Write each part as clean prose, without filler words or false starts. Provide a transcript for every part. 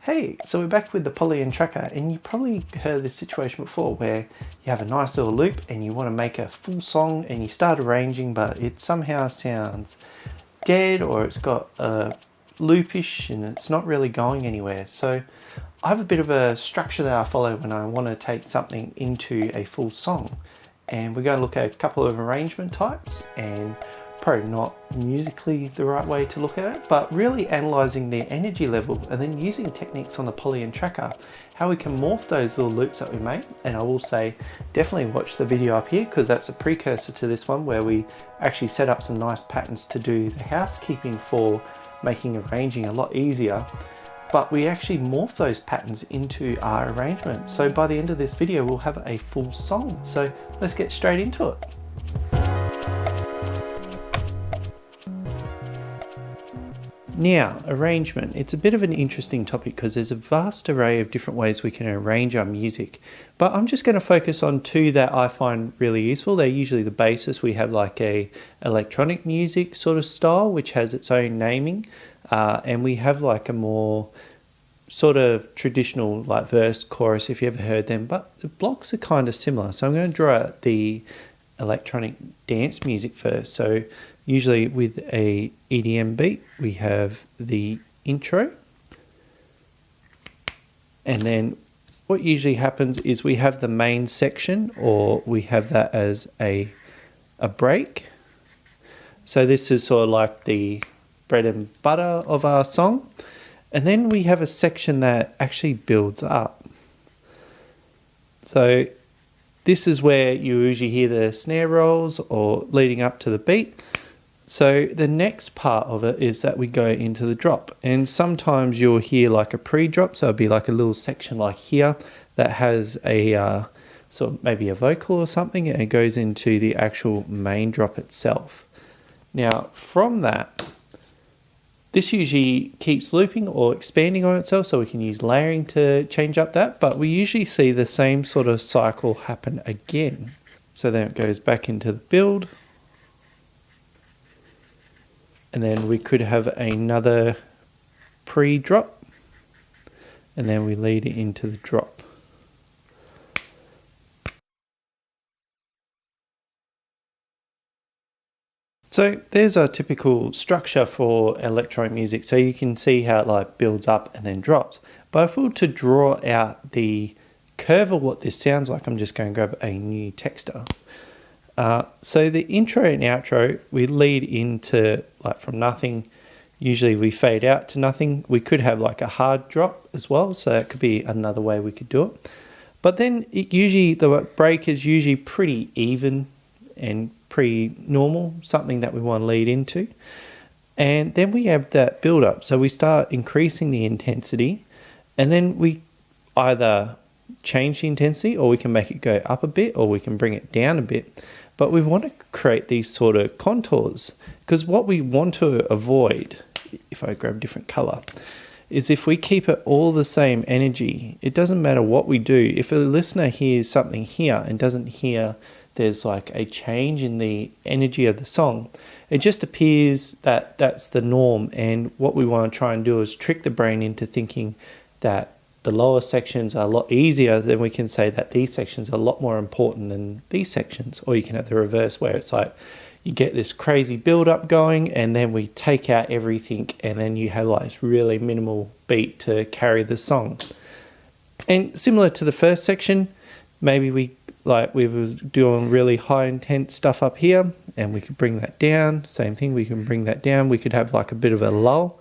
Hey, so we're back with the Polyend Tracker, and you probably heard this situation before where you have a nice little loop and you want to make a full song and you start arranging, but it somehow sounds dead or it's got a loopish and it's not really going anywhere. So I have a bit of a structure that I follow when I want to take something into a full song, and we're going to look at a couple of arrangement types, and probably not musically the right way to look at it, but really analysing their energy level and then using techniques on the Polyend Tracker, how we can morph those little loops that we made. And I will say, definitely watch the video up here because that's a precursor to this one where we actually set up some nice patterns to do the housekeeping for making arranging a lot easier. But we actually morph those patterns into our arrangement. So by the end of this video, we'll have a full song. So let's get straight into it. Now, arrangement. It's a bit of an interesting topic because there's a vast array of different ways we can arrange our music. But I'm just going to focus on two that I find really useful. They're usually the basis. We have like a electronic music sort of style, which has its own naming. And we have like a more sort of traditional like verse, chorus, if you ever heard them. But the blocks are kind of similar. So I'm going to draw out the electronic dance music first. So usually with a EDM beat, we have the intro. And then what usually happens is we have the main section, or we have that as a break. So this is sort of like the bread and butter of our song. And then we have a section that actually builds up. So this is where you usually hear the snare rolls or leading up to the beat. So the next part of it is that we go into the drop, and sometimes you'll hear like a pre-drop. So it'll be like a little section like here that has a sort of maybe a vocal or something, and it goes into the actual main drop itself. Now from that, this usually keeps looping or expanding on itself, so we can use layering to change up that, but we usually see the same sort of cycle happen again. So then it goes back into the build, and then we could have another pre-drop, and then we lead it into the drop. So there's our typical structure for electronic music. So you can see how it like builds up and then drops. But if we were to draw out the curve of what this sounds like, I'm just going to grab a new texture. So the intro and outro, we lead into like from nothing. Usually we fade out to nothing. We could have like a hard drop as well. So that could be another way we could do it. But then the break is usually pretty even and pretty normal, something that we want to lead into. And then we have that build up. So we start increasing the intensity, and then we either change the intensity, or we can make it go up a bit, or we can bring it down a bit. But we want to create these sort of contours, because what we want to avoid, if I grab a different color, is if we keep it all the same energy, it doesn't matter what we do. If a listener hears something here and doesn't hear there's like a change in the energy of the song, it just appears that that's the norm. And what we want to try and do is trick the brain into thinking that the lower sections are a lot easier. Then we can say that these sections are a lot more important than these sections. Or you can have the reverse, where it's like you get this crazy build up going, and then we take out everything, and then you have like this really minimal beat to carry the song. And similar to the first section, maybe we was doing really high intense stuff up here, and we could bring that down. Same thing, we can bring that down. We could have like a bit of a lull,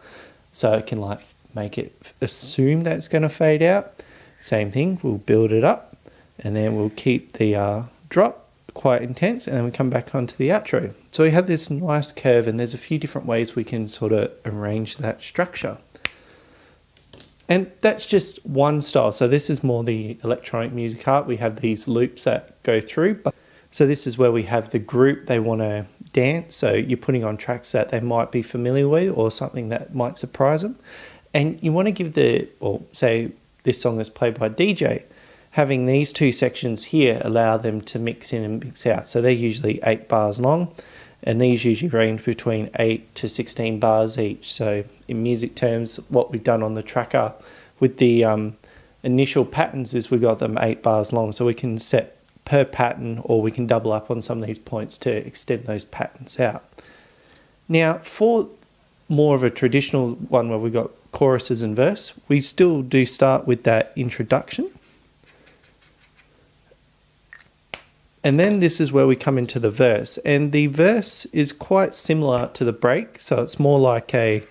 so it can like make it assume that it's going to fade out. Same thing, we'll build it up, and then we'll keep the drop quite intense, and then we come back onto the outro. So we have this nice curve, and there's a few different ways we can sort of arrange that structure. And that's just one style. So this is more the electronic music art. We have these loops that go through. So this is where we have the group, they want to dance. So you're putting on tracks that they might be familiar with, or something that might surprise them. And you want to give say this song is played by DJ. Having these two sections here allow them to mix in and mix out. So they're usually 8 bars long. and these usually range between 8 to 16 bars each. So in music terms, what we've done on the tracker, with the initial patterns is we got them 8 bars long, so we can set per pattern, or we can double up on some of these points to extend those patterns out. Now, for more of a traditional one where we've got choruses and verse, we still do start with that introduction. And then this is where we come into the verse. And the verse is quite similar to the break, so it's more like a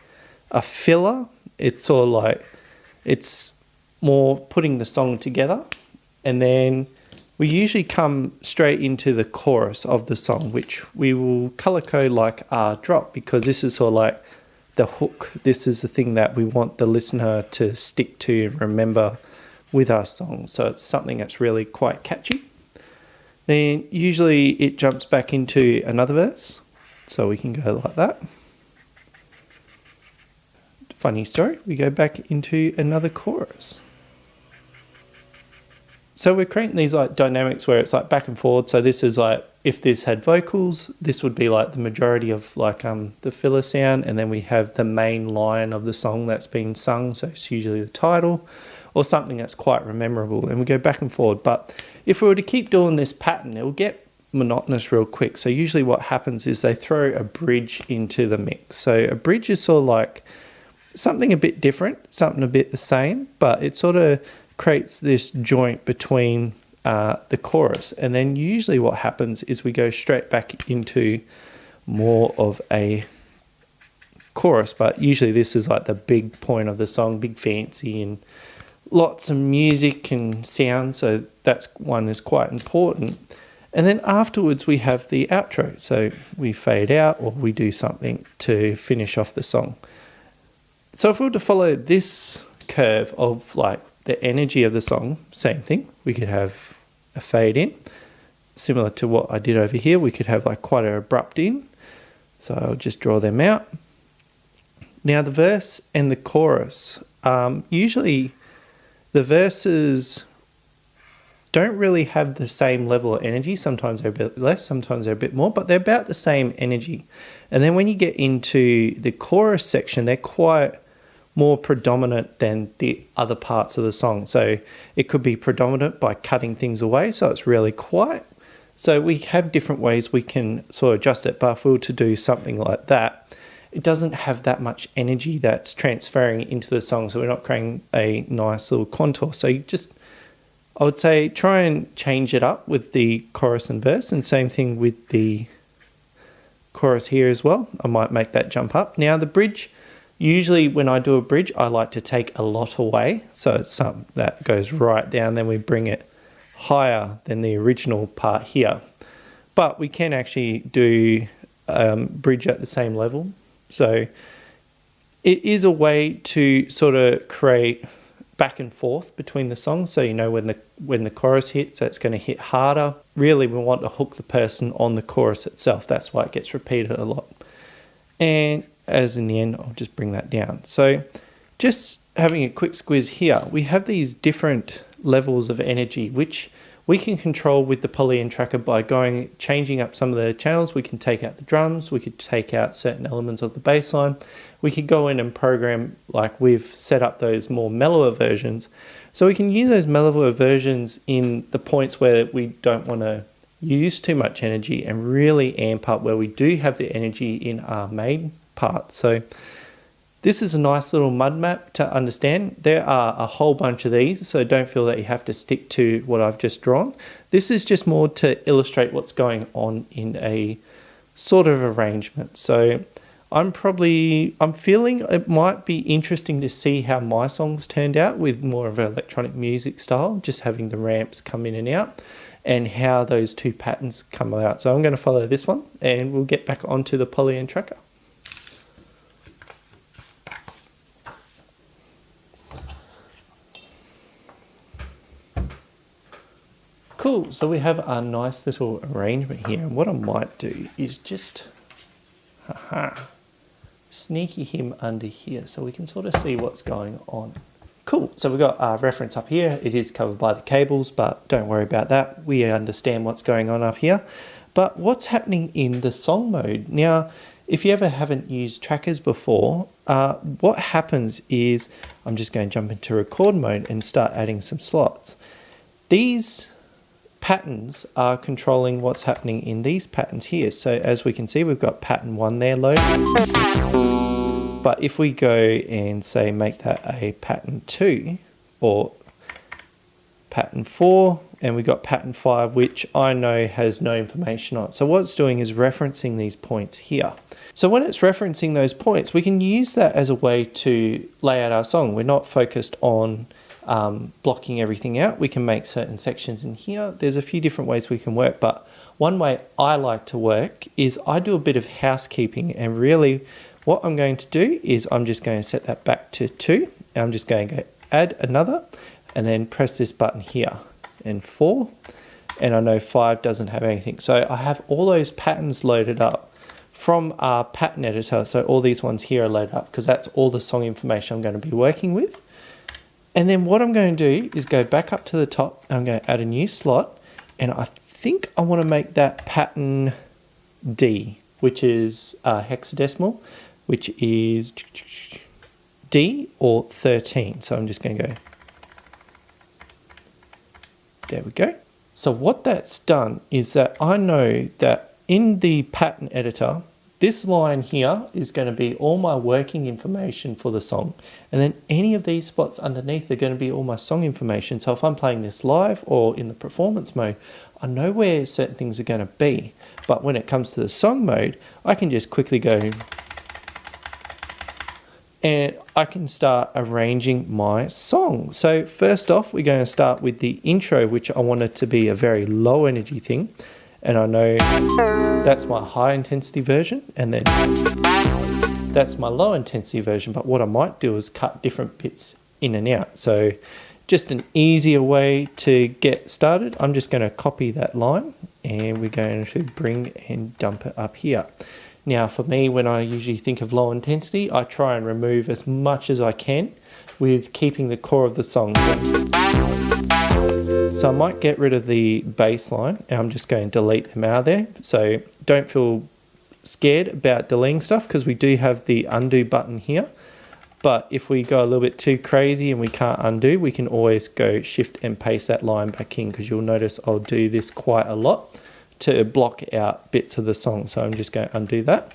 filler. It's sort of like, it's more putting the song together. And then we usually come straight into the chorus of the song, which we will color code like R drop, because this is sort of like the hook. This is the thing that we want the listener to stick to and remember with our song. So it's something that's really quite catchy. Then usually it jumps back into another verse. So we can go like that. Funny story, we go back into another chorus. So we're creating these like dynamics where it's like back and forward. So this is like, if this had vocals, this would be like the majority of like the filler sound, and then we have the main line of the song that's been sung, so it's usually the title or something that's quite memorable, and we go back and forward. But if we were to keep doing this pattern, it will get monotonous real quick. So usually what happens is they throw a bridge into the mix. So a bridge is sort of like something a bit different, something a bit the same, but it sort of creates this joint between the chorus. And then usually what happens is we go straight back into more of a chorus, but usually this is like the big point of the song, big fancy and lots of music and sound, so that's one is quite important. And then afterwards we have the outro, so we fade out or we do something to finish off the song. So if we were to follow this curve of like the energy of the song, same thing. We could have a fade in, similar to what I did over here. We could have like quite an abrupt in. So I'll just draw them out. Now the verse and the chorus, usually the verses don't really have the same level of energy. Sometimes they're a bit less, sometimes they're a bit more, but they're about the same energy. And then when you get into the chorus section, they're quite more predominant than the other parts of the song. So it could be predominant by cutting things away, so it's really quiet. So we have different ways we can sort of adjust it, but if we were to do something like that, it doesn't have that much energy that's transferring into the song, so we're not creating a nice little contour. So you just, I would say, try and change it up with the chorus and verse, and same thing with the chorus here as well. I might make that jump up. Now the bridge, usually when I do a bridge, I like to take a lot away. So it's something that goes right down, then we bring it higher than the original part here. But we can actually do bridge at the same level. So it is a way to sort of create back and forth between the songs. So you know when the chorus hits, so it's going to hit harder. Really, we want to hook the person on the chorus itself. That's why it gets repeated a lot. And as in the end, I'll just bring that down. So just having a quick squiz here, we have these different levels of energy, which we can control with the Polyend Tracker by changing up some of the channels. We can take out the drums, we could take out certain elements of the bass line. We could go in and program, like we've set up those more mellower versions. So we can use those mellower versions in the points where we don't want to use too much energy and really amp up where we do have the energy in our main part. So this is a nice little mud map to understand. There are a whole bunch of these, so don't feel that you have to stick to what I've just drawn. This is just more to illustrate what's going on in a sort of arrangement. So I'm feeling it might be interesting to see how my songs turned out with more of an electronic music style, just having the ramps come in and out, and how those two patterns come out. So I'm going to follow this one, and we'll get back onto the Polyend Tracker. Cool, so we have a nice little arrangement here, and what I might do is just sneaky him under here so we can sort of see what's going on. Cool, so we've got our reference up here. It is covered by the cables, but don't worry about that. We understand what's going on up here. But what's happening in the song mode? Now, if you ever haven't used trackers before, what happens is, I'm just going to jump into record mode and start adding some slots. These patterns are controlling what's happening in these patterns here. So as we can see, we've got pattern 1 there loaded. But if we go and say make that a pattern 2 or pattern 4, and we got pattern 5, which I know has no information on it. So what it's doing is referencing these points here. So when it's referencing those points, we can use that as a way to lay out our song. We're not focused on blocking everything out. We can make certain sections in here. There's a few different ways we can work, but one way I like to work is I do a bit of housekeeping, and really what I'm going to do is I'm just going to set that back to 2, and I'm just going to go add another and then press this button here, and 4, and I know 5 doesn't have anything. So I have all those patterns loaded up from our pattern editor. So all these ones here are loaded up because that's all the song information I'm going to be working with. And then what I'm going to do is go back up to the top. I'm going to add a new slot, and I think I want to make that pattern D, which is hexadecimal, which is D or 13. So I'm just going to go, there we go. So what that's done is that I know that in the pattern editor, this line here is going to be all my working information for the song. And then any of these spots underneath are going to be all my song information. So if I'm playing this live or in the performance mode, I know where certain things are going to be. But when it comes to the song mode, I can just quickly go and I can start arranging my song. So first off, we're going to start with the intro, which I want it to be a very low energy thing. And I know that's my high intensity version, and then that's my low intensity version. But what I might do is cut different bits in and out. So just an easier way to get started, I'm just going to copy that line, and we're going to bring and dump it up here. Now for me, when I usually think of low intensity, I try and remove as much as I can with keeping the core of the song. So I might get rid of the bass line, and I'm just going to delete them out of there. So don't feel scared about deleting stuff, because we do have the undo button here. But if we go a little bit too crazy and we can't undo, we can always go shift and paste that line back in, because you'll notice I'll do this quite a lot to block out bits of the song. So I'm just going to undo that.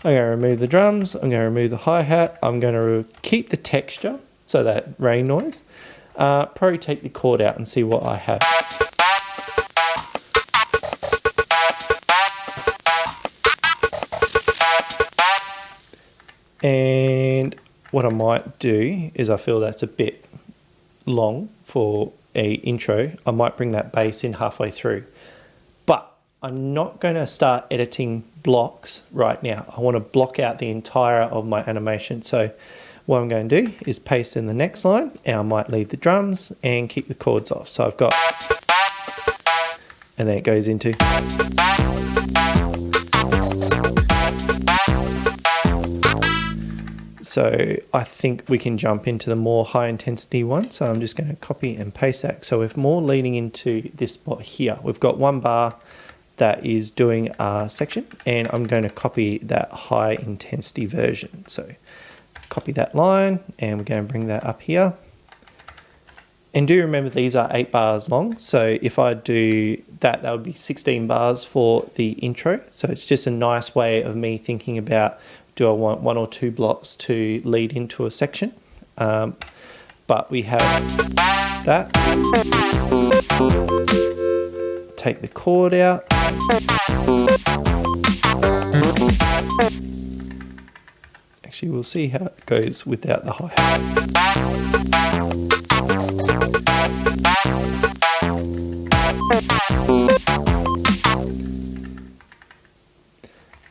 I'm going to remove the drums. I'm going to remove the hi-hat. I'm going to keep the texture, so that rain noise. Probably take the chord out and see what I have. And what I might do is, I feel that's a bit long for a intro. I might bring that bass in halfway through. But I'm not going to start editing blocks right now. I want to block out the entire of my animation. So what I'm going to do is paste in the next line, and I might leave the drums and keep the chords off. So I've got, and then it goes into. So I think we can jump into the more high intensity one. So I'm just going to copy and paste that. So we're more leading into this spot here. We've got one bar that is doing a section, and I'm going to copy that high intensity version. So copy that line, and we're going to bring that up here. And do remember, these are 8 bars long. So if I do that, that would be 16 bars for the intro. So it's just a nice way of me thinking about, do I want 1 or 2 blocks to lead into a section? But we have that. Take the chord out. Actually, we'll see how it goes without the hi-hat.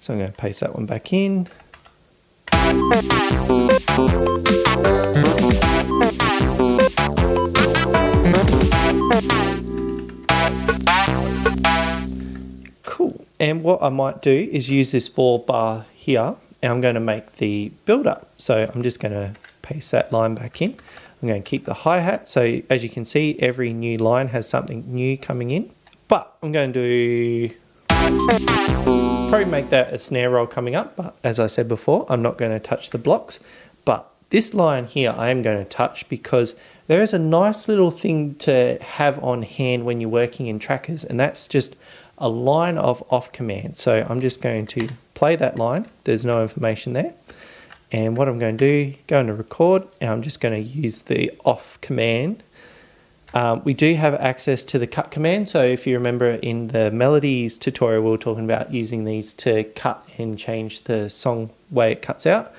So I'm going to paste that one back in. Cool. And what I might do is use this 4 bar here, and I'm going to make the build-up. So I'm just going to paste that line back in. I'm going to keep the hi-hat. So as you can see, every new line has something new coming in. But I'm going to do probably make that a snare roll coming up, but as I said before, I'm not going to touch the blocks. But this line here I am going to touch because there is a nice little thing to have on hand when you're working in trackers, and that's just a line of off command. So I'm just going to play that line. There's no information there. And what I'm going to do, go into record, and I'm just going to use the off command. We do have access to the cut command. So if you remember in the melodies tutorial, we were talking about using these to cut and change the song way it cuts out.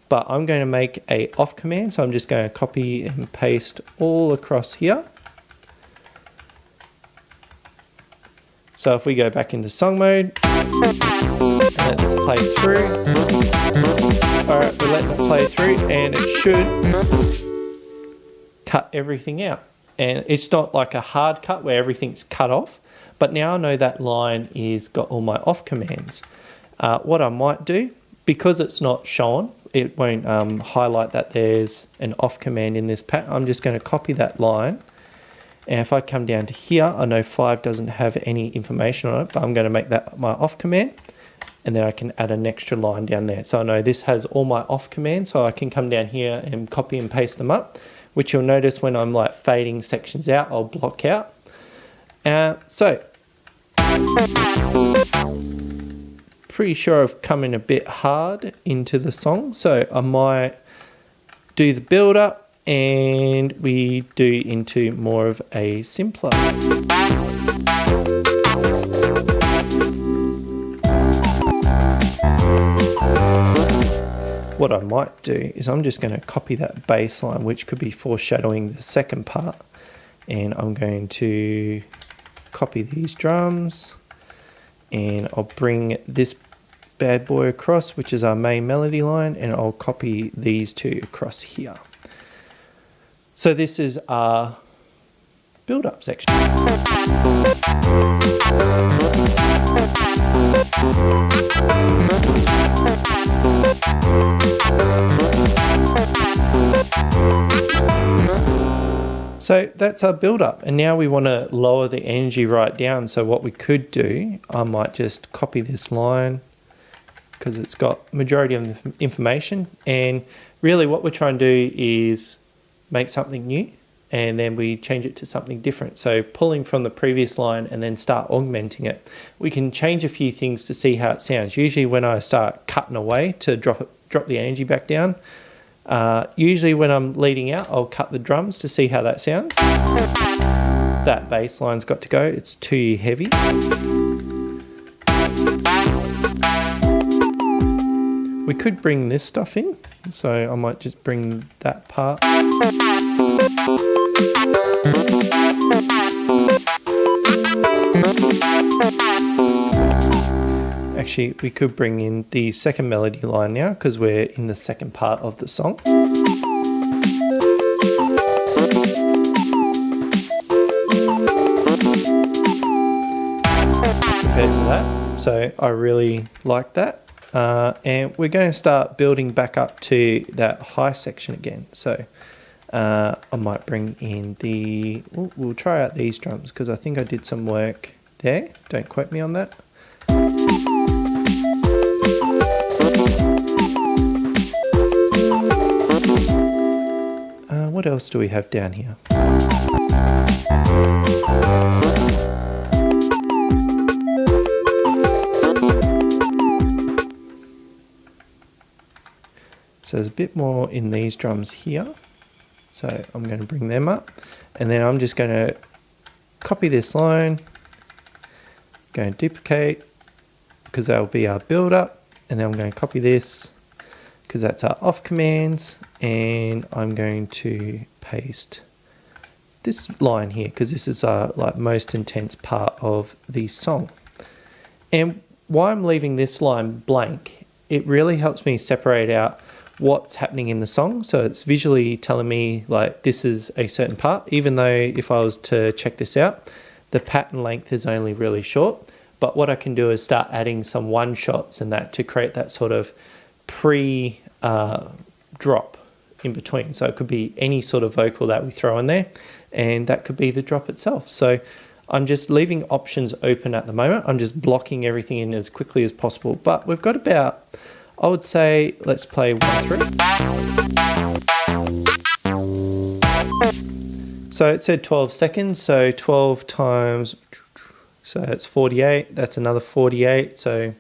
But I'm going to make a off command. So I'm just going to copy and paste all across here. So if we go back into song mode, let's play through. All right, we're letting it play through, and it should cut everything out. And it's not like a hard cut where everything's cut off, but now I know that line is got all my off commands. What I might do, because it's not shown, it won't highlight that there's an off command in this pattern. I'm just going to copy that line. And if I come down to here, I know 5 doesn't have any information on it, but I'm going to make that my off command. And then I can add an extra line down there. So I know this has all my off commands, so I can come down here and copy and paste them up, which you'll notice when I'm like fading sections out, I'll block out. So, pretty sure I've come in a bit hard into the song, so I might do the build up and we do into more of a simpler. What I might do is I'm just going to copy that bass line, which could be foreshadowing the second part, and I'm going to copy these drums, and I'll bring this bad boy across, which is our main melody line, and I'll copy these two across here. So this is our build-up section. So that's our build-up, and now we want to lower the energy right down. So what we could do, I might just copy this line because it's got majority of the information, and really what we're trying to do is make something new and then we change it to something different. So pulling from the previous line and then start augmenting it. We can change a few things to see how it sounds. Usually when I start cutting away to drop the energy back down, usually when I'm leading out, I'll cut the drums to see how that sounds. That bass line's got to go, it's too heavy. We could bring this stuff in, so I might just bring that part. Actually, we could bring in the second melody line now because we're in the second part of the song. Compared to that, so I really like that. And we're going to start building back up to that high section again. So I might bring in the, we'll try out these drums because I think I did some work there. Don't quote me on that. What else do we have down here? So there's a bit more in these drums here. So I'm going to bring them up. And then I'm just going to copy this line, going to duplicate because that'll be our build up. And then I'm going to copy this because that's our off commands. And I'm going to paste this line here because this is our most intense part of the song. And why I'm leaving this line blank, it really helps me separate out what's happening in the song. So it's visually telling me like this is a certain part, even though if I was to check this out, the pattern length is only really short. But what I can do is start adding some one shots and that to create that sort of drop in between. So it could be any sort of vocal that we throw in there, and that could be the drop itself. So I'm just leaving options open at the moment. I'm just blocking everything in as quickly as possible. But we've got about, I would say, let's play 1 through. So it said 12 seconds, so 12 times, so it's 48, that's another 48, so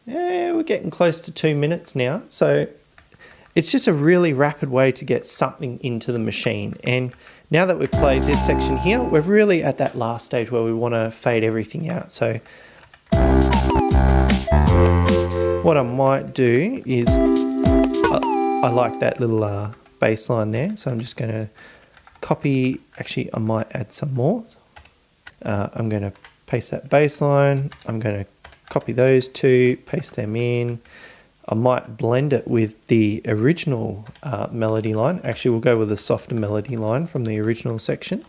yeah, we're getting close to 2 minutes now. So it's just a really rapid way to get something into the machine. And now that we've played this section here, we're really at that last stage where we want to fade everything out. So what I might do is, I like that little bass line there, so I'm just going to copy, actually I might add some more. I'm going to paste that bass line, I'm going to copy those two, paste them in. I might blend it with the original melody line. Actually, we'll go with a softer melody line from the original section.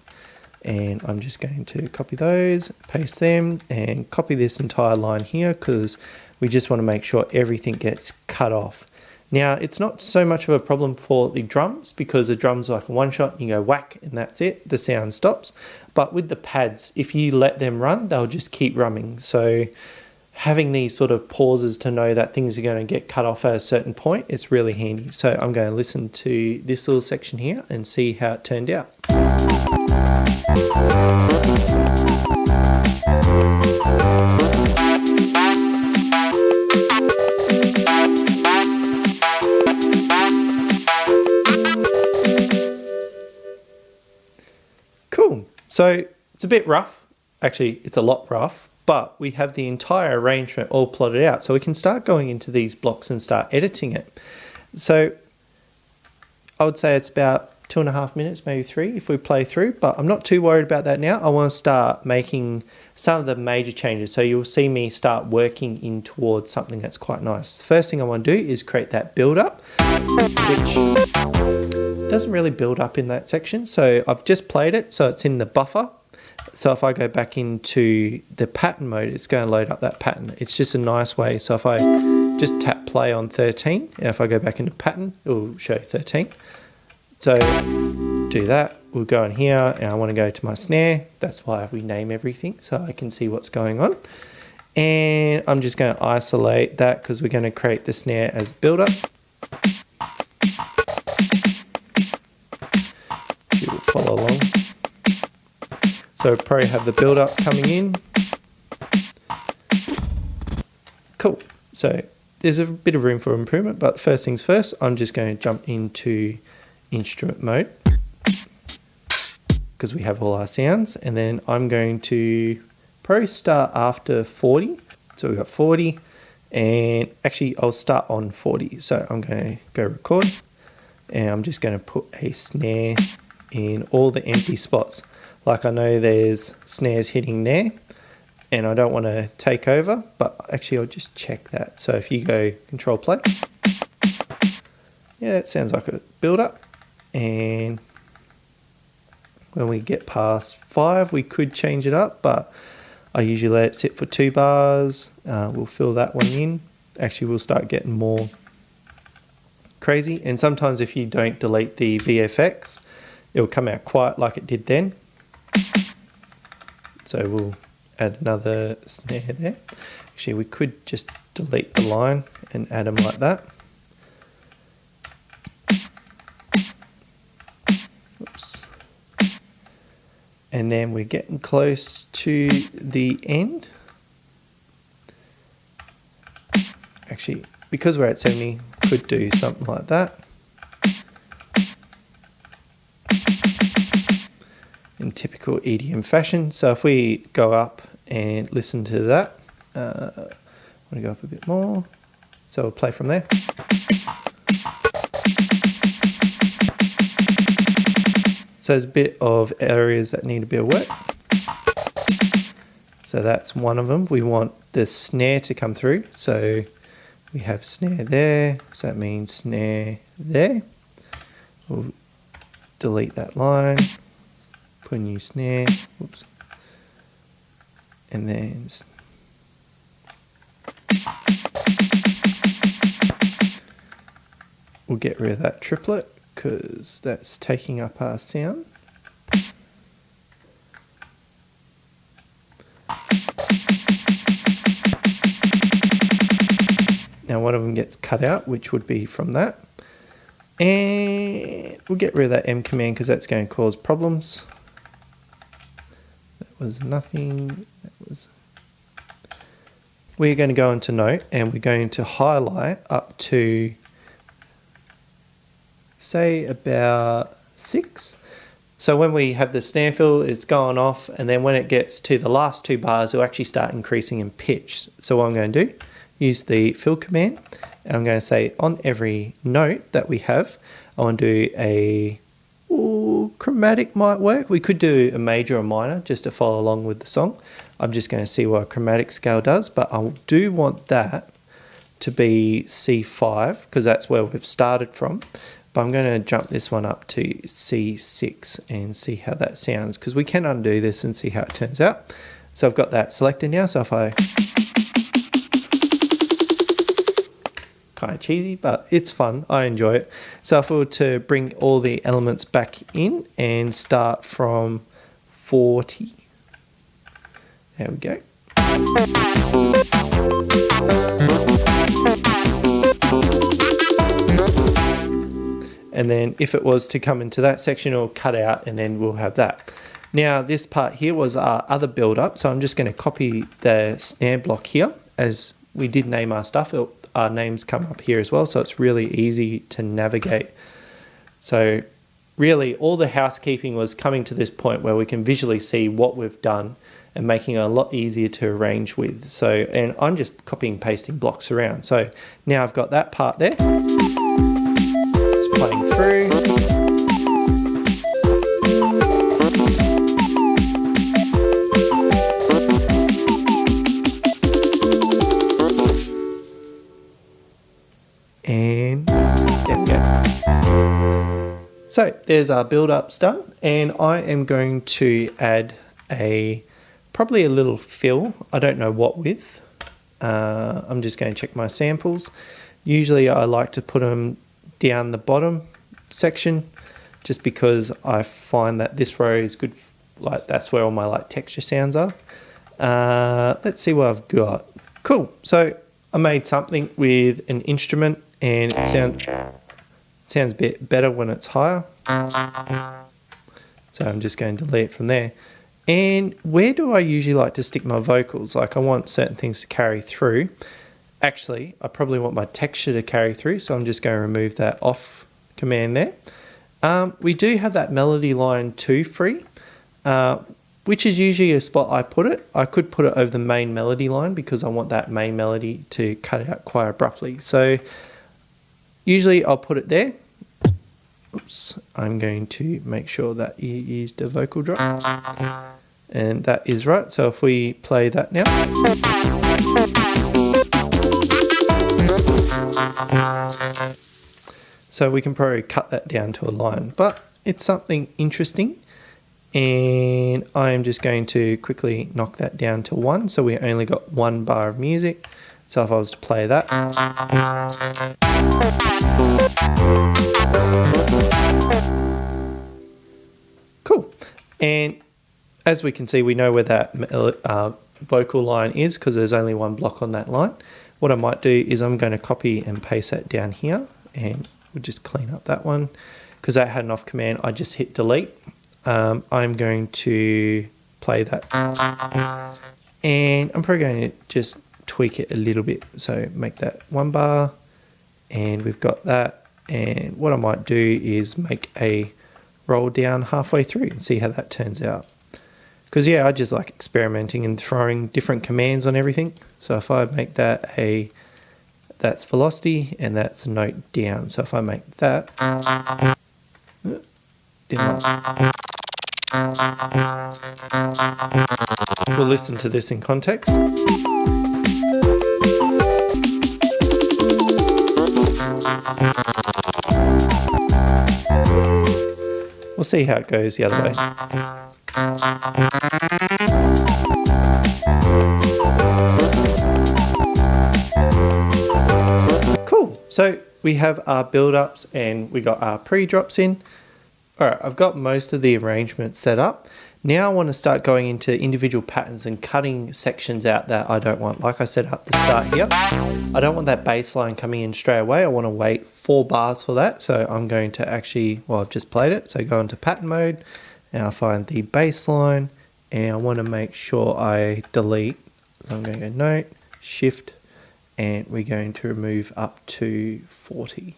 And I'm just going to copy those, paste them, and copy this entire line here because we just want to make sure everything gets cut off. Now, it's not so much of a problem for the drums because the drums are like a one shot, you go whack and that's it, the sound stops. But with the pads, if you let them run, they'll just keep running. So having these sort of pauses to know that things are going to get cut off at a certain point, it's really handy. So I'm going to listen to this little section here and see how it turned out. Cool. So it's a bit rough. Actually, it's a lot rough. But we have the entire arrangement all plotted out. So we can start going into these blocks and start editing it. So I would say it's about 2.5 minutes, maybe 3 if we play through. But I'm not too worried about that now. I want to start making some of the major changes. So you'll see me start working in towards something that's quite nice. The first thing I want to do is create that build up, which doesn't really build up in that section. So I've just played it. So it's in the buffer. So if I go back into the pattern mode, it's going to load up that pattern. It's just a nice way. So if I just tap play on 13, and if I go back into pattern, it will show 13. So do that. We'll go in here and I want to go to my snare. That's why we name everything so I can see what's going on. And I'm just going to isolate that because we're going to create the snare as build-up. You will follow along. So probably have the build-up coming in. Cool. So there's a bit of room for improvement, but first things first, I'm just going to jump into instrument mode because we have all our sounds, and then I'm going to probably start after 40. So we've got 40, and actually I'll start on 40. So I'm going to go record, and I'm just going to put a snare in all the empty spots. Like I know there's snares hitting there and I don't want to take over, but actually I'll just check that. So if you go control play, yeah, it sounds like a build up. And when we get past 5, we could change it up, but I usually let it sit for 2 bars. We'll fill that one in. Actually, we'll start getting more crazy. And sometimes if you don't delete the VFX, it'll come out quiet like it did then. So we'll add another snare there. Actually, we could just delete the line and add them like that. Oops. And then we're getting close to the end. Actually, because we're at 70, could do something like that. In typical EDM fashion. So if we go up and listen to that, I want to go up a bit more. So we'll play from there. So there's a bit of areas that need a bit of work. So that's one of them. We want the snare to come through. So we have snare there. So that means snare there. We'll delete that line. Put a new snare, whoops, and then we'll get rid of that triplet because that's taking up our sound. Now one of them gets cut out, which would be from that. And we'll get rid of that M command because that's going to cause problems. That was nothing. We're going to go into note and we're going to highlight up to, say, about 6. So when we have the snare fill, it's gone off, and then when it gets to the last 2 bars, it'll actually start increasing in pitch. So what I'm going to do, use the fill command, and I'm going to say on every note that we have, I want to do a chromatic might work. We could do a major or minor just to follow along with the song. I'm just going to see what a chromatic scale does, but I do want that to be C5 because that's where we've started from. But I'm going to jump this one up to C6 and see how that sounds because we can undo this and see how it turns out. So I've got that selected now. So if I... kind of cheesy, but it's fun. I enjoy it. So if we were to bring all the elements back in and start from 40. There we go. And then if it was to come into that section, it'll cut out and then we'll have that. Now this part here was our other build up. So I'm just going to copy the snare block here as we did name our stuff. Our names come up here as well. So it's really easy to navigate. So really all the housekeeping was coming to this point where we can visually see what we've done and making it a lot easier to arrange with. So, and I'm just copying and pasting blocks around. So now I've got that part there. Just playing through. And there we go. So there's our build-ups done, and I am going to add probably a little fill. I don't know what with. I'm just going to check my samples. Usually I like to put them down the bottom section just because I find that this row is good. Like that's where all my like texture sounds are. Let's see what I've got. Cool. So I made something with an instrument and it sounds a bit better when it's higher. So I'm just going to delete it from there. And where do I usually like to stick my vocals? Like I want certain things to carry through. Actually, I probably want my texture to carry through, so I'm just going to remove that off command there. We do have that melody line 2 free, which is usually a spot I put it. I could put it over the main melody line because I want that main melody to cut out quite abruptly. So usually I'll put it there. Oops, I'm going to make sure that you used a vocal drop. And that is right. So if we play that now. So we can probably cut that down to a line, but it's something interesting. And I am just going to quickly knock that down to 1. So we only got 1 bar of music. So if I was to play that. Cool. And as we can see, we know where that vocal line is because there's only 1 block on that line. What I might do is I'm going to copy and paste that down here, and we'll just clean up that one because that had an off command. I just hit delete. I'm going to play that, and I'm probably going to just tweak it a little bit. So make that 1 bar, and we've got that. And what I might do is make a roll down halfway through and see how that turns out. Because yeah, I just like experimenting and throwing different commands on everything. So if I make that that's velocity and that's a note down. So if I make that, we'll listen to this in context. We'll see how it goes the other way. Cool. So we have our build-ups and we got our pre-drops in. All right, I've got most of the arrangement set up. Now I want to start going into individual patterns and cutting sections out that I don't want. Like I said at the start here, I don't want that bass line coming in straight away. I want to wait 4 bars for that. So I'm going to actually, well, I've just played it. So go into pattern mode and I'll find the bass line and I want to make sure I delete. So I'm going to go note, shift, and we're going to remove up to 40.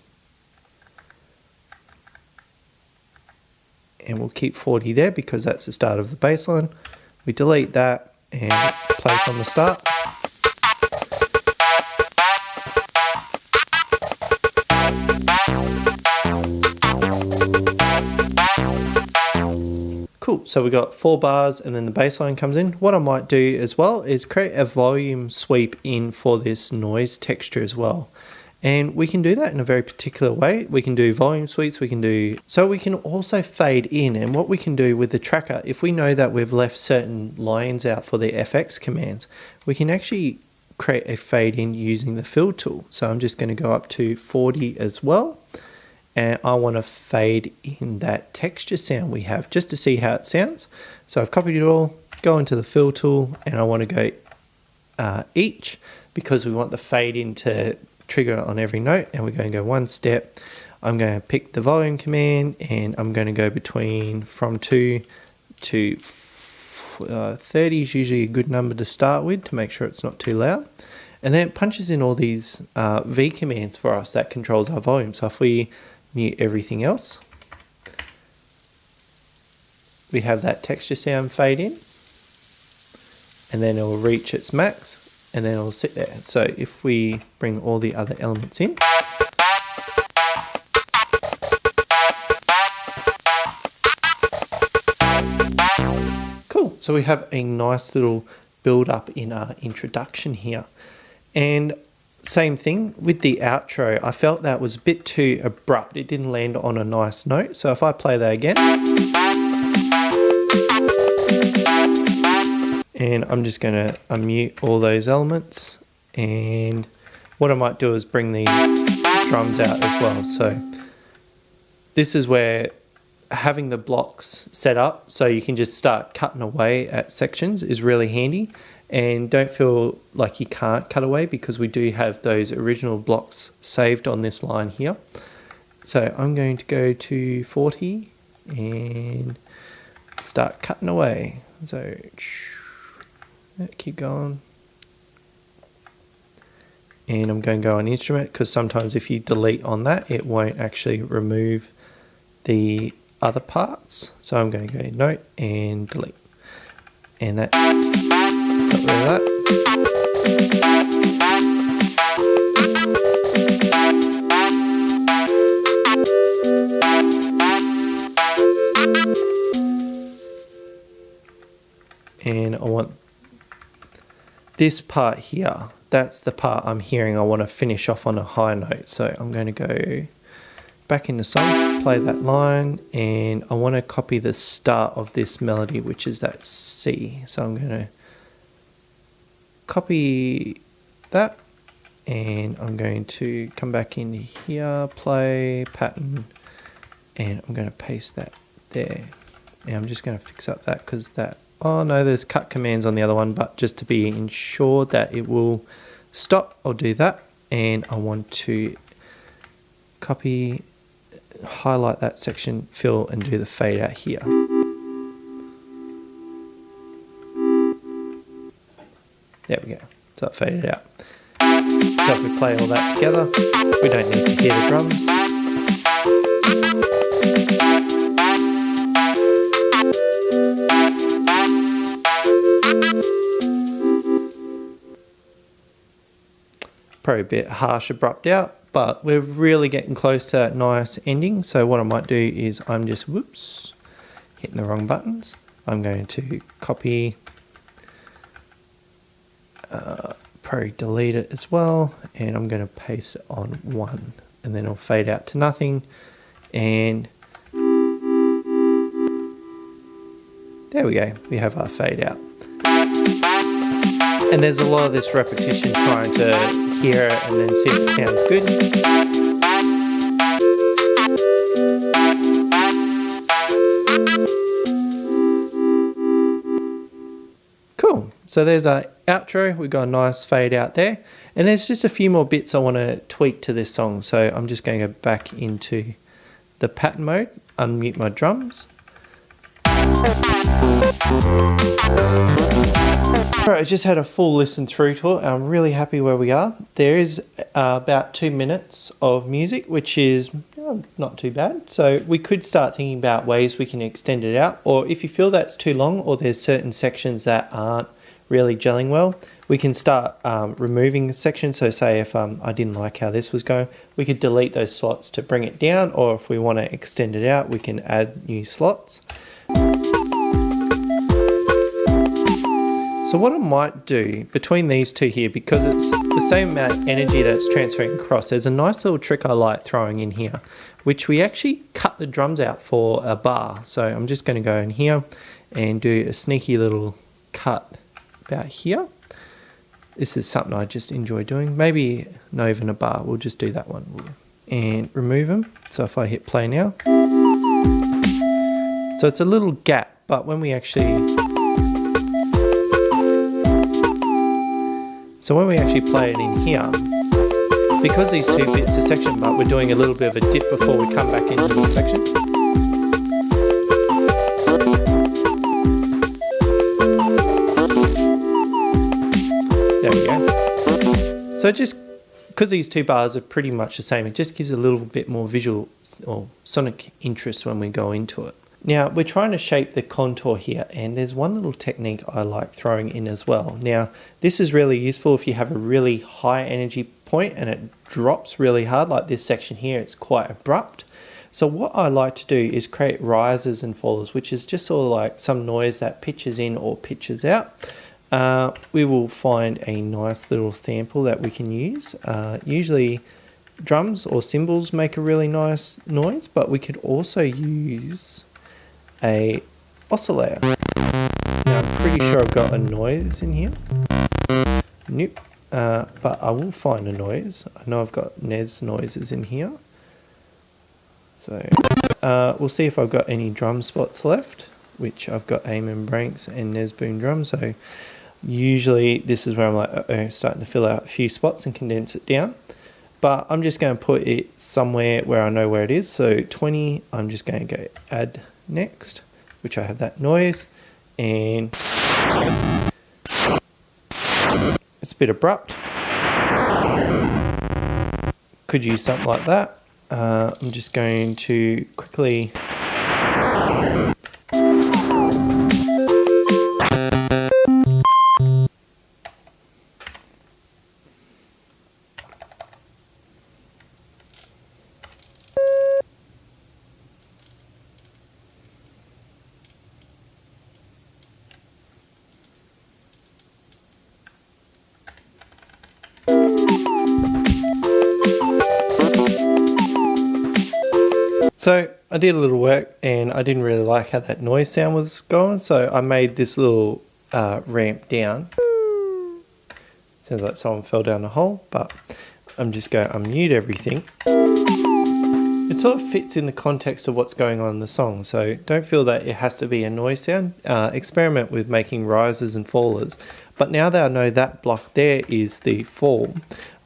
And we'll keep 40 there because that's the start of the bass line. We delete that and play from the start. Cool, so we got 4 bars and then the bass line comes in. What I might do as well is create a volume sweep in for this noise texture as well. And we can do that in a very particular way. We can do volume sweeps, we can also fade in. And what we can do with the tracker, if we know that we've left certain lines out for the FX commands, we can actually create a fade in using the fill tool. So I'm just going to go up to 40 as well. And I want to fade in that texture sound we have just to see how it sounds. So I've copied it all, go into the fill tool, and I want to go each because we want the fade in to trigger on every note, and we're going to go one step. I'm going to pick the volume command and I'm going to go between from 2 to 30 is usually a good number to start with to make sure it's not too loud. And then it punches in all these V commands for us that controls our volume. So if we mute everything else, we have that texture sound fade in and then it will reach its max and then it'll sit there. So if we bring all the other elements in, cool. So we have a nice little build up in our introduction here. And same thing with the outro. I felt that was a bit too abrupt. It didn't land on a nice note. So if I play that again, and I'm just going to unmute all those elements. And what I might do is bring the drums out as well. So this is where having the blocks set up so you can just start cutting away at sections is really handy. And don't feel like you can't cut away because we do have those original blocks saved on this line here. So I'm going to go to 40 and start cutting away. So keep going. And I'm going to go on instrument because sometimes if you delete on that, it won't actually remove the other parts. So I'm going to go note and delete. And that, got rid of that. And I want this part here, that's the part I'm hearing I want to finish off on a high note. So I'm going to go back in the song, play that line, and I want to copy the start of this melody, which is that C. So I'm going to copy that, and I'm going to come back in here, play, pattern, and I'm going to paste that there. And I'm just going to fix up that because that, oh no, there's cut commands on the other one, but just to be ensured that it will stop, I'll do that. And I want to copy, highlight that section, fill, and do the fade out here. There we go. So it faded out. So if we play all that together, we don't need to hear the drums. Probably a bit harsh, abrupt out, but we're really getting close to that nice ending. So what I might do is I'm just, whoops, hitting the wrong buttons. I'm going to copy, probably delete it as well, and I'm going to paste it on 1, and then it'll fade out to nothing. And there we go, we have our fade out. And there's a lot of this repetition trying to hear it and then see if it sounds good. So there's our outro. We've got a nice fade out there. And there's just a few more bits I want to tweak to this song. So I'm just going to go back into the pattern mode, unmute my drums. Alright, I just had a full listen through to it. I'm really happy where we are. There is about 2 minutes of music, which is not too bad. So we could start thinking about ways we can extend it out, or if you feel that's too long or there's certain sections that aren't really gelling well, we can start removing sections. So say if I didn't like how this was going, we could delete those slots to bring it down, or if we want to extend it out, we can add new slots. So what I might do between these two here, because it's the same amount of energy that's transferring across, there's a nice little trick I like throwing in here, which we actually cut the drums out for a bar. So I'm just going to go in here and do a sneaky little cut about here. This is something I just enjoy doing. Maybe not even a bar, we'll just do that one. And remove them. So if I hit play now. So it's a little gap, but when we actually... So when we actually play it in here, because these two bits are section, but we're doing a little bit of a dip before we come back into the section. There we go. So just because these two bars are pretty much the same, it just gives a little bit more visual or sonic interest when we go into it. Now we're trying to shape the contour here, and there's one little technique I like throwing in as well. Now this is really useful if you have a really high energy point and it drops really hard, like this section here, it's quite abrupt. So what I like to do is create rises and fallers, which is just sort of like some noise that pitches in or pitches out. We will find a nice little sample that we can use. Usually drums or cymbals make a really nice noise, but we could also use a oscillator. Now I'm pretty sure I've got a noise in here. Nope. But I will find a noise. I know I've got NES noises in here. So we'll see if I've got any drum spots left, which I've got Amen Branks and NES Boom drums. So usually this is where I'm like, starting to fill out a few spots and condense it down. But I'm just going to put it somewhere where I know where it is. So 20, I'm just going to go add next, which I have that noise, and it's a bit abrupt. Could use something like that. I'm just going to quickly So I did a little work and I didn't really like how that noise sound was going, so I made this little ramp down. Sounds like someone fell down a hole, but I'm just going to unmute everything. It sort of fits in the context of what's going on in the song, so don't feel that it has to be a noise sound. Experiment with making rises and fallers. But now that I know that block there is the fall,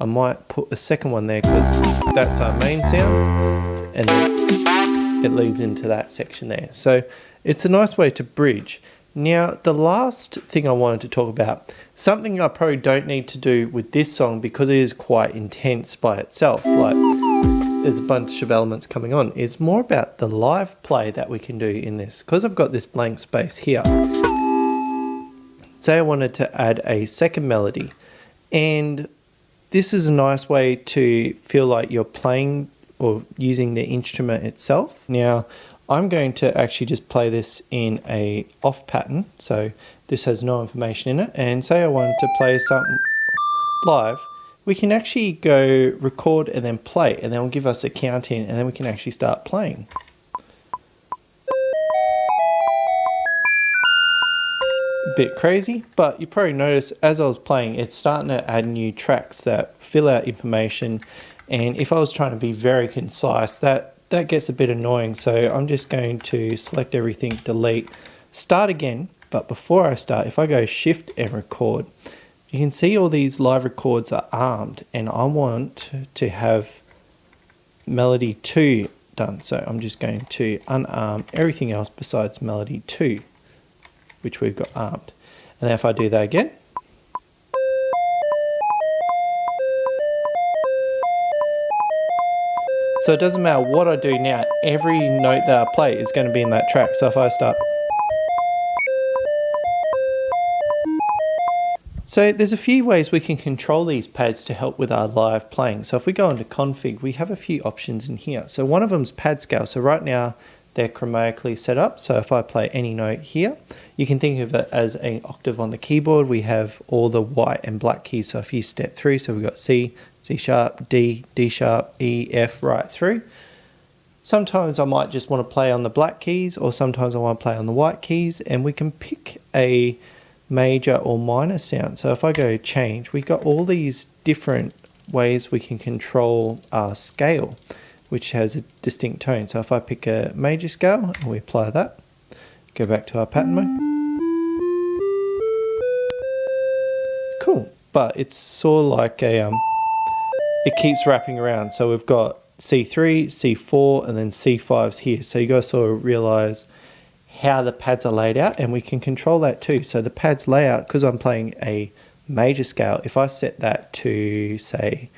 I might put a second one there because that's our main sound, and then it leads into that section there. So it's a nice way to bridge. Now the last thing I wanted to talk about, something I probably don't need to do with this song because it is quite intense by itself, like there's a bunch of elements coming on, is more about the live play that we can do in this. Because I've got this blank space here, say I wanted to add a second melody, and this is a nice way to feel like you're playing or using the instrument itself. Now I'm going to actually just play this in a off pattern, so this has no information in it, and say I wanted to play something live, we can actually go record and then play, and then it'll give us a count in, and then we can actually start playing. A bit crazy, but you probably notice as I was playing, it's starting to add new tracks that fill out information. And if I was trying to be very concise, that gets a bit annoying. So I'm just going to select everything, delete, start again, But before I start, if I go shift and record, you can see all these live records are armed, and I want to have melody 2 done. So I'm just going to unarm everything else besides melody 2, which we've got armed. And then if I do that again, so it doesn't matter what I do now, every note that I play is going to be in that track. So if I start, so there's a few ways we can control these pads to help with our live playing. So if we go into config, we have a few options in here. So one of them is pad scale. So right now they're chromatically set up. So if I play any note here, you can think of it as an octave on the keyboard. We have all the white and black keys. So if you step through, so we've got C, C sharp, D, D sharp, E, F, right through. Sometimes I might just want to play on the black keys, or sometimes I want to play on the white keys, and we can pick a major or minor sound. So if I go change, we've got all these different ways we can control our scale, which has a distinct tone. So if I pick a major scale and we apply that, go back to our pattern mode. Cool, but it's sort of like a, it keeps wrapping around. So we've got C3, C4, and then C5s here. So you guys sort of realize how the pads are laid out, and we can control that too. So the pads layout, because I'm playing a major scale, if I set that to, say,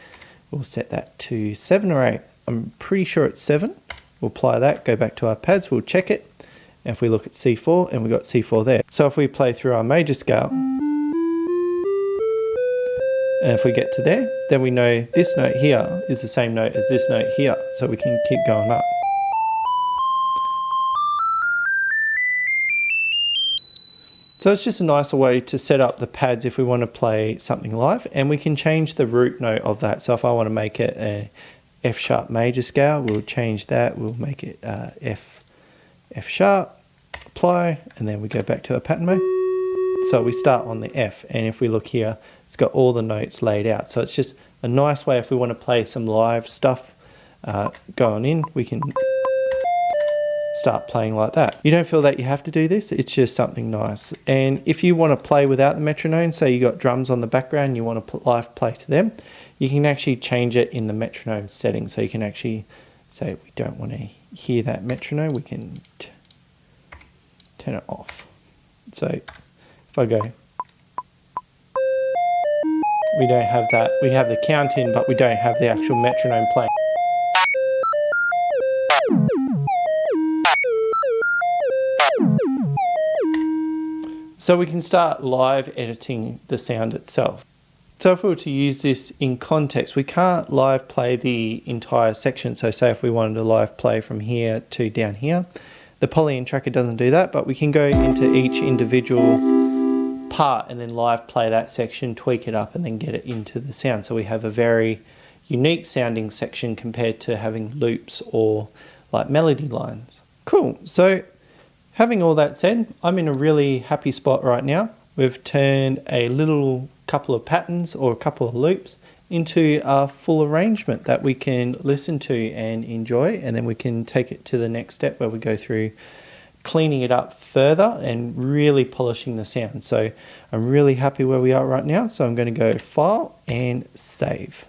we'll set that to 7 or 8. I'm pretty sure it's 7. We'll apply that, go back to our pads, we'll check it. And if we look at C4, and we've got C4 there. So if we play through our major scale, and if we get to there, then we know this note here is the same note as this note here. So we can keep going up. So it's just a nicer way to set up the pads if we want to play something live, and we can change the root note of that. So if I want to make it a F sharp major scale, we'll change that. We'll make it F sharp, apply, and then we go back to our pattern mode. So we start on the F, and if we look here, it's got all the notes laid out. So it's just a nice way if we want to play some live stuff going in, we can start playing like that. You don't feel that you have to do this, it's just something nice. And if you want to play without the metronome, say you got drums on the background, you want to live play to them, you can actually change it in the metronome setting. So you can actually say we don't want to hear that metronome, we can turn it off. So if I go, we don't have that, we have the count in, but we don't have the actual metronome playing. So we can start live editing the sound itself. So if we were to use this in context, we can't live play the entire section. So say if we wanted to live play from here to down here, the Polyend Tracker doesn't do that, but we can go into each individual part and then live play that section, tweak it up, and then get it into the sound. So we have a very unique sounding section compared to having loops or like melody lines. Cool. So having all that said, I'm in a really happy spot right now. We've turned a little couple of patterns or a couple of loops into a full arrangement that we can listen to and enjoy, and then we can take it to the next step where we go through cleaning it up further and really polishing the sound. So I'm really happy where we are right now. So I'm going to go File and Save.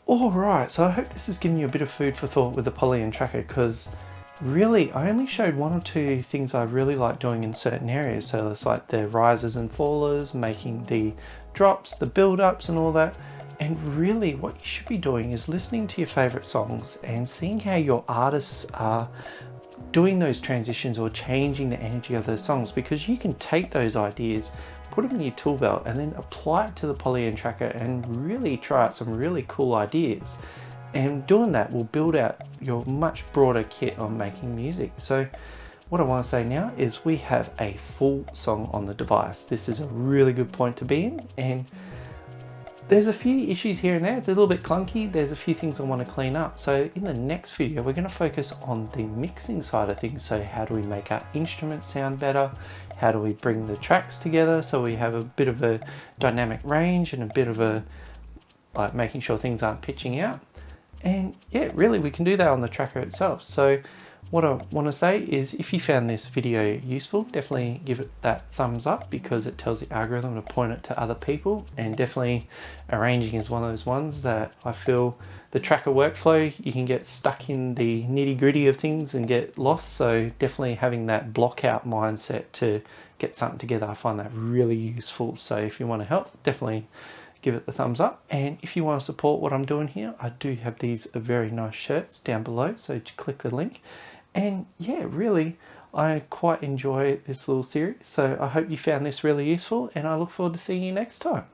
All right, so I hope this has given you a bit of food for thought with the Polyend Tracker, because really, I only showed 1 or 2 things I really like doing in certain areas. So it's like the risers and fallers, making the drops, the build-ups and all that. And really what you should be doing is listening to your favorite songs and seeing how your artists are doing those transitions or changing the energy of those songs, because you can take those ideas, put them in your tool belt, and then apply it to the Polyend Tracker and really try out some really cool ideas. And doing that will build out your much broader kit on making music. So what I want to say now is we have a full song on the device. This is a really good point to be in, and there's a few issues here and there. It's a little bit clunky. There's a few things I want to clean up. So in the next video, we're going to focus on the mixing side of things. So how do we make our instruments sound better? How do we bring the tracks together so we have a bit of a dynamic range and a bit of a like making sure things aren't pitching out? And yeah, really we can do that on the tracker itself. So what I want to say is if you found this video useful, definitely give it that thumbs up because it tells the algorithm to point it to other people, and definitely arranging is one of those ones that I feel the tracker workflow, you can get stuck in the nitty gritty of things and get lost. So definitely having that block out mindset to get something together, I find that really useful. So if you want to help, definitely give it the thumbs up. And if you want to support what I'm doing here, I do have these very nice shirts down below, so just click the link. And yeah, really, I quite enjoy this little series, so I hope you found this really useful, and I look forward to seeing you next time.